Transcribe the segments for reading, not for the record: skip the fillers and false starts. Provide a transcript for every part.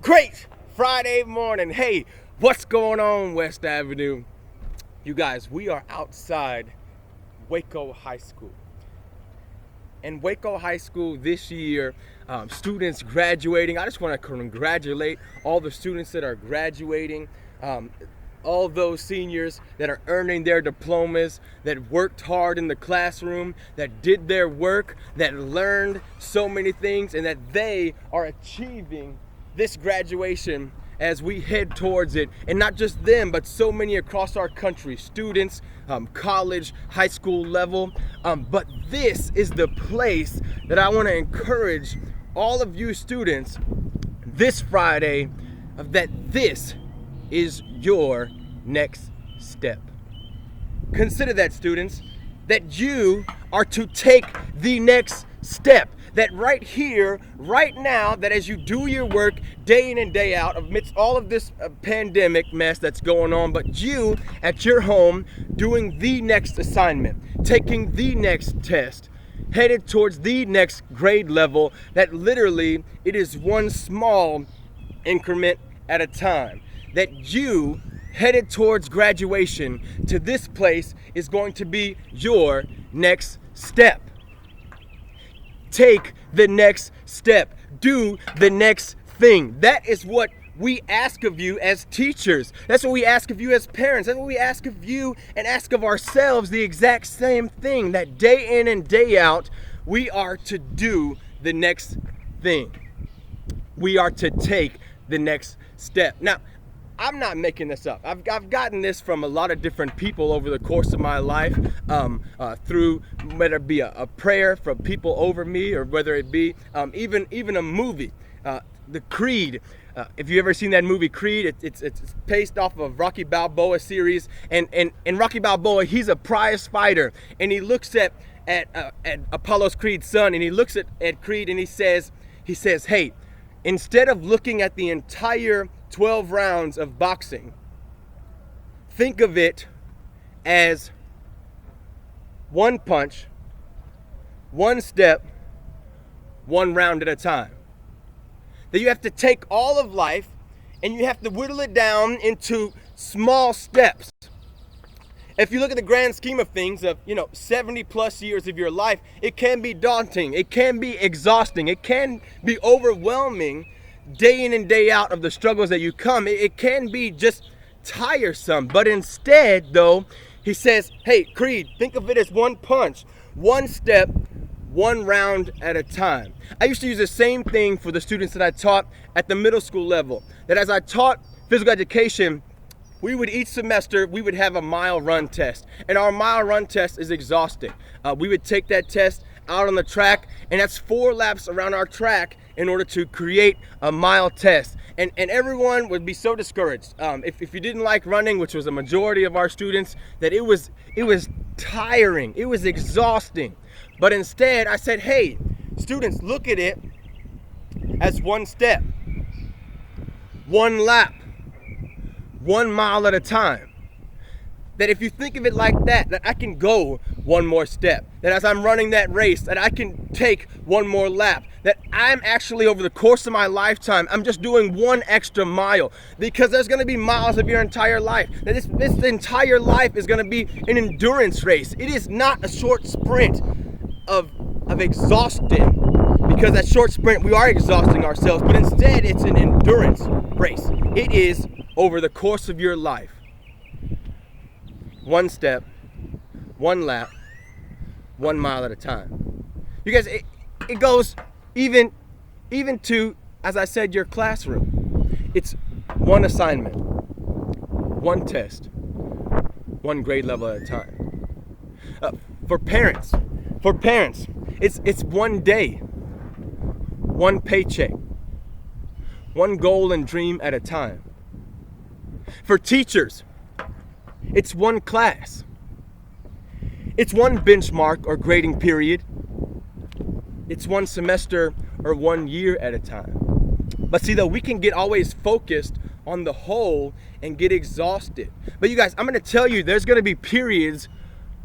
Great Friday morning. Hey, what's going on, West Avenue? You guys, we are outside Waco High School. And Waco High School this year, students graduating. I just want to congratulate all the students that are graduating, all those seniors that are earning their diplomas, that worked hard in the classroom, that did their work, that learned so many things, and that they are achieving this graduation as we head towards it. And not just them, but so many across our country, students, college, high school level. But this is the place that I want to encourage all of you students this Friday that this is your next step. Consider that, students, that you are to take the next step. That right here, right now, that as you do your work day in and day out amidst all of this pandemic mess that's going on, but you at your home doing the next assignment, taking the next test, headed towards the next grade level, that literally it is one small increment at a time. That you headed towards graduation to this place is going to be your next step. Take the next step. Do the next thing. That is what we ask of you as teachers. That's what we ask of you as parents. That's what we ask of you and ask of ourselves, the exact same thing. That day in and day out, we are to do the next thing. We are to take the next step. Now, I'm not making this up. I've gotten this from a lot of different people over the course of my life, through whether it be a prayer from people over me, or whether it be even a movie, the Creed. If you've ever seen that movie Creed, it's based off of Rocky Balboa series, and Rocky Balboa, he's a prize fighter, and he looks at Apollo's Creed's son, and he looks at Creed, and he says, hey, instead of looking at the entire 12 rounds of boxing, think of it as one punch, one step, one round at a time. That you have to take all of life and you have to whittle it down into small steps. If you look at the grand scheme of things of 70 plus years of your life, it can be daunting, it can be exhausting, it can be overwhelming day in and day out of the struggles that you come. It can be just tiresome. But instead, though, he says, hey, Creed, think of it as one punch, one step, one round at a time. I used to use the same thing for the students that I taught at the middle school level. That as I taught physical education, each semester we would have a mile run test. And our mile run test is exhausting. We would take that test out on the track, and that's 4 laps around our track in order to create a mile test. And everyone would be so discouraged. If you didn't like running, which was a majority of our students, that it was tiring, it was exhausting. But instead I said, hey, students, look at it as one step, one lap, 1 mile at a time. That if you think of it like that I can go one more step. That as I'm running that race, that I can take one more lap. That I'm actually, over the course of my lifetime, I'm just doing 1 extra mile. Because there's going to be miles of your entire life. That this entire life is going to be an endurance race. It is not a short sprint of exhaustion. Because that short sprint, we are exhausting ourselves. But instead, it's an endurance race. It is over the course of your life. 1 step, 1 lap, 1 mile at a time. You guys, it goes even to, as I said, your classroom. It's 1 assignment, 1 test, 1 grade level at a time. For parents, it's 1 day, 1 paycheck, 1 goal and dream at a time. For teachers, it's 1 class. It's 1 benchmark or grading period. It's 1 semester or 1 year at a time. But see, though, we can get always focused on the whole and get exhausted. But you guys, I'm going to tell you, there's going to be periods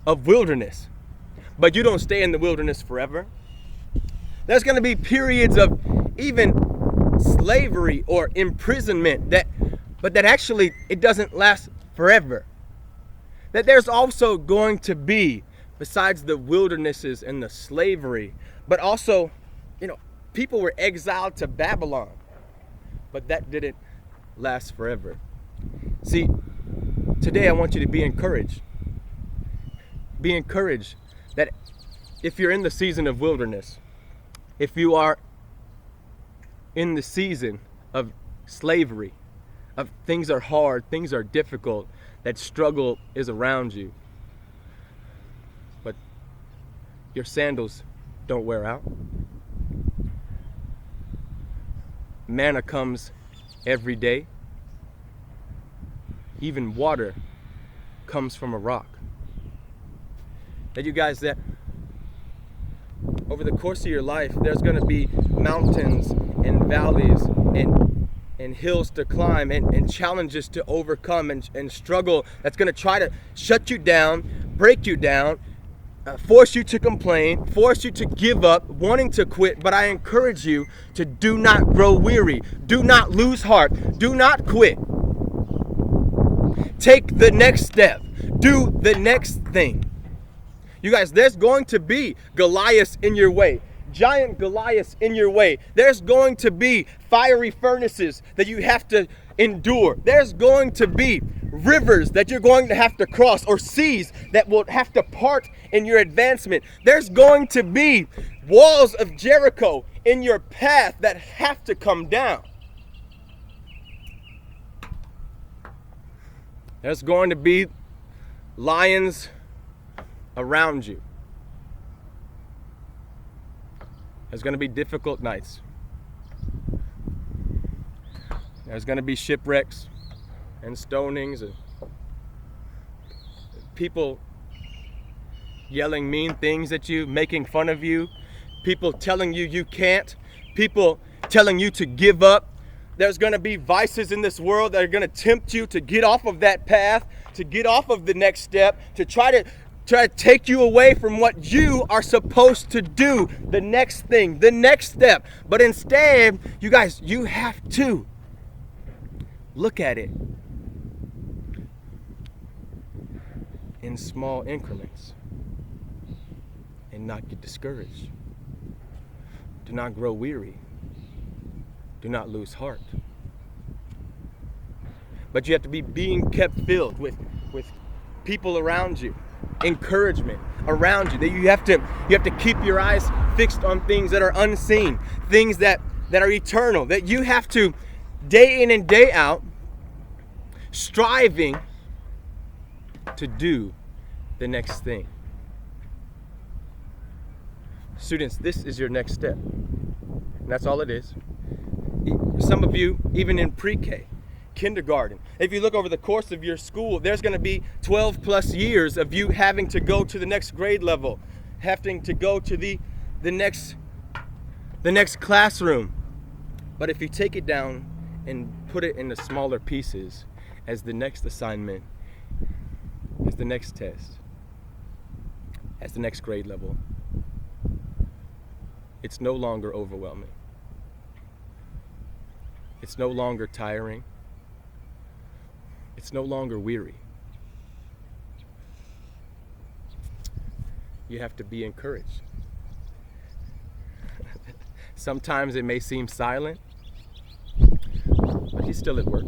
of wilderness. But you don't stay in the wilderness forever. There's going to be periods of even slavery or imprisonment, but that actually it doesn't last forever. That there's also going to be, besides the wildernesses and the slavery, but also, people were exiled to Babylon, but that didn't last forever. See, today I want you to be encouraged. Be encouraged that if you're in the season of wilderness, if you are in the season of slavery, of things are hard, things are difficult, that struggle is around you, but your sandals don't wear out. Manna comes every day. Even water comes from a rock. That you guys, that over the course of your life, there's going to be mountains and valleys and hills to climb and challenges to overcome and struggle that's going to try to shut you down, break you down, force you to complain, force you to give up, wanting to quit. But I encourage you to do not grow weary. Do not lose heart. Do not quit. Take the next step. Do the next thing. You guys, there's going to be Goliaths in your way. Giant Goliaths in your way. There's going to be fiery furnaces that you have to endure. There's going to be rivers that you're going to have to cross, or seas that will have to part in your advancement. There's going to be walls of Jericho in your path that have to come down. There's going to be lions around you. There's going to be difficult nights. There's going to be shipwrecks and stonings and people yelling mean things at you, making fun of you, people telling you you can't, people telling you to give up. There's going to be vices in this world that are going to tempt you to get off of that path, to get off of the next step, to try to take you away from what you are supposed to do, the next thing, the next step. But instead, you guys, you have to look at it in small increments and not get discouraged. Do not grow weary. Do not lose heart. But you have to be being kept filled with people around you, encouragement around you. That you have to keep your eyes fixed on things that are unseen, things that are eternal. That you have to, day in and day out, striving to do the next thing. Students, this is your next step. And that's all it is. Some of you, even in pre-K, kindergarten, if you look over the course of your school, there's going to be 12 plus years of you having to go to the next grade level, having to go to the next classroom. But if you take it down and put it into smaller pieces, as the next assignment, as the next test, as the next grade level, it's no longer overwhelming. It's no longer tiring. It's no longer weary. You have to be encouraged. Sometimes it may seem silent, but he's still at work.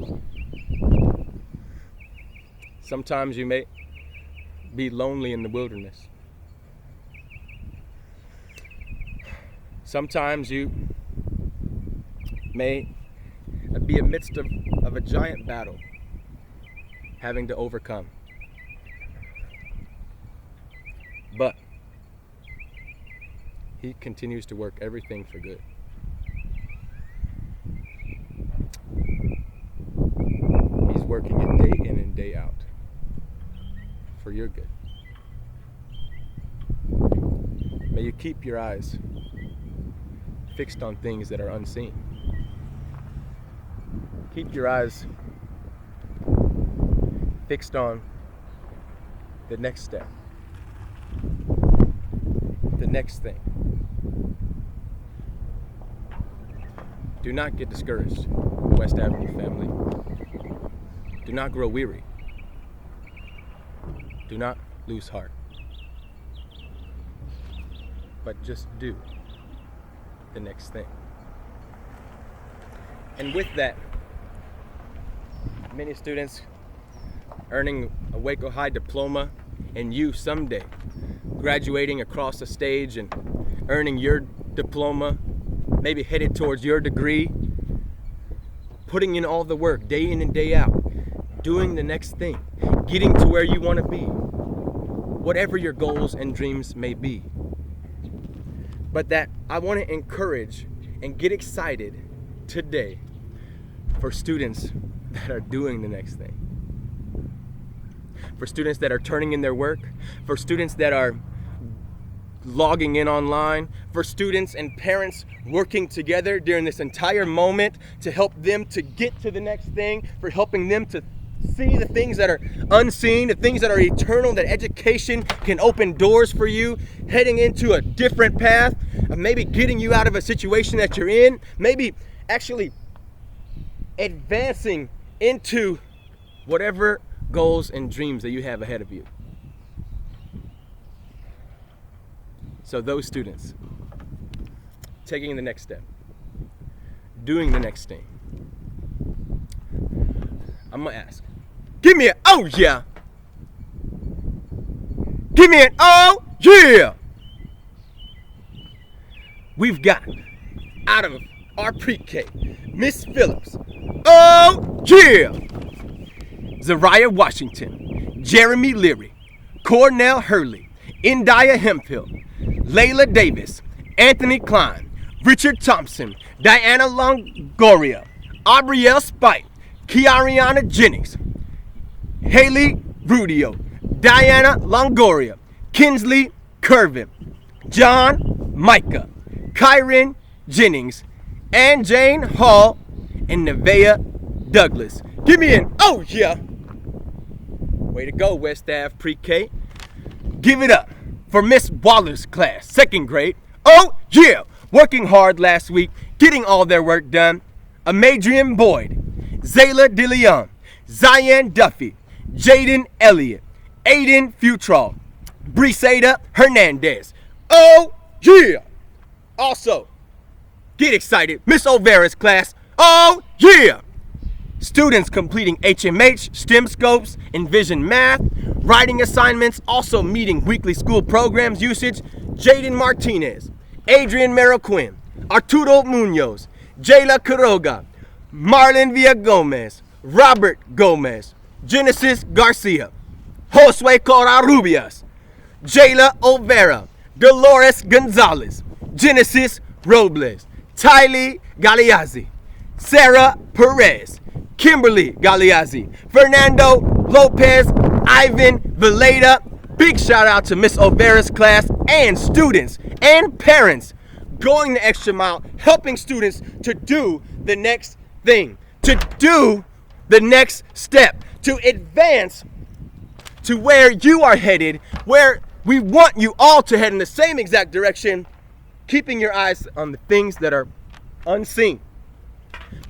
Sometimes you may be lonely in the wilderness. Sometimes you may be amidst of a giant battle, having to overcome. But he continues to work everything for good. He's working it day in and day out for your good. May you keep your eyes fixed on things that are unseen. Keep your eyes fixed on the next step, the next thing. Do not get discouraged, West Avenue family. Do not grow weary. Do not lose heart. But just do the next thing. And with that, many students earning a Waco High diploma, and you someday graduating across the stage and earning your diploma, maybe headed towards your degree, putting in all the work day in and day out, doing the next thing, getting to where you want to be, whatever your goals and dreams may be. But that I want to encourage and get excited today for students that are doing the next thing. For students that are turning in their work, for students that are logging in online, for students and parents working together during this entire moment to help them to get to the next thing, for helping them to see the things that are unseen, the things that are eternal, that education can open doors for you, heading into a different path, maybe getting you out of a situation that you're in, maybe actually advancing into whatever goals and dreams that you have ahead of you. So those students taking the next step, doing the next thing, I'm gonna ask, give me an oh yeah. Give me an oh yeah. We've got out of our pre-K, Miss Phillips, oh yeah. Zariah Washington, Jeremy Leary, Cornell Hurley, India Hemphill, Layla Davis, Anthony Klein, Richard Thompson, Diana Longoria, Aubrielle Spite, Kiariana Jennings, Haley Rudio, Diana Longoria, Kinsley Curvin, John Micah, Kyron Jennings, Ann Jane Hall, and Nevaeh Douglas. Give me an oh yeah. Way to go, West Ave Pre-K. Give it up for Miss Waller's class, 2nd grade. Oh yeah, working hard last week, getting all their work done. Amadrian Boyd, Zayla DeLeon, Zion Duffy, Jaden Elliott, Aiden Futrall, Briseda Hernandez. Oh yeah. Also, get excited, Miss O'Vera's class. Oh yeah. Students completing HMH, STEM scopes, Envision math, writing assignments, also meeting weekly school programs usage. Jaden Martinez, Adrian Merrill-Quinn, Arturo Munoz, Jayla Quiroga, Marlon Villagomez, Robert Gomez, Genesis Garcia, Josue Covarrubias, Jayla O'Vera, Dolores Gonzalez, Genesis Robles, Tylee Galeazzi, Sarah Perez, Kimberly Galeazzi, Fernando Lopez, Ivan Villeda. Big shout out to Miss O'Vera's class and students and parents going the extra mile, helping students to do the next thing, to do the next step, to advance to where you are headed, where we want you all to head in the same exact direction, keeping your eyes on the things that are unseen,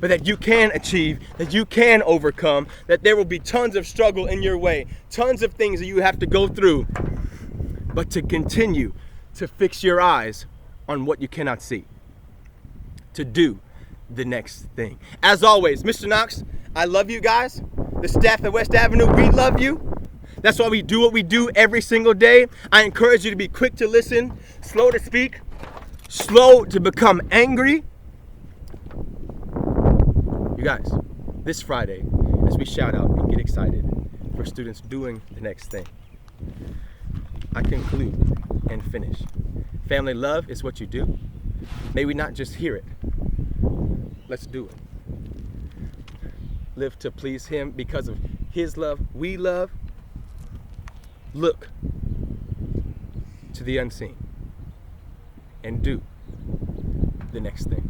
but that you can achieve, that you can overcome, that there will be tons of struggle in your way, tons of things that you have to go through, but to continue to fix your eyes on what you cannot see, to do the next thing. As always, Mr. Knox, I love you guys. The staff at West Avenue, we love you. That's why we do what we do every single day. I encourage you to be quick to listen, slow to speak, slow to become angry. You guys, this Friday, as we shout out and get excited for students doing the next thing, I conclude and finish. Family love is what you do. May we not just hear it. Let's do it. Live to please Him because of His love. We love. Look to the unseen and do the next thing.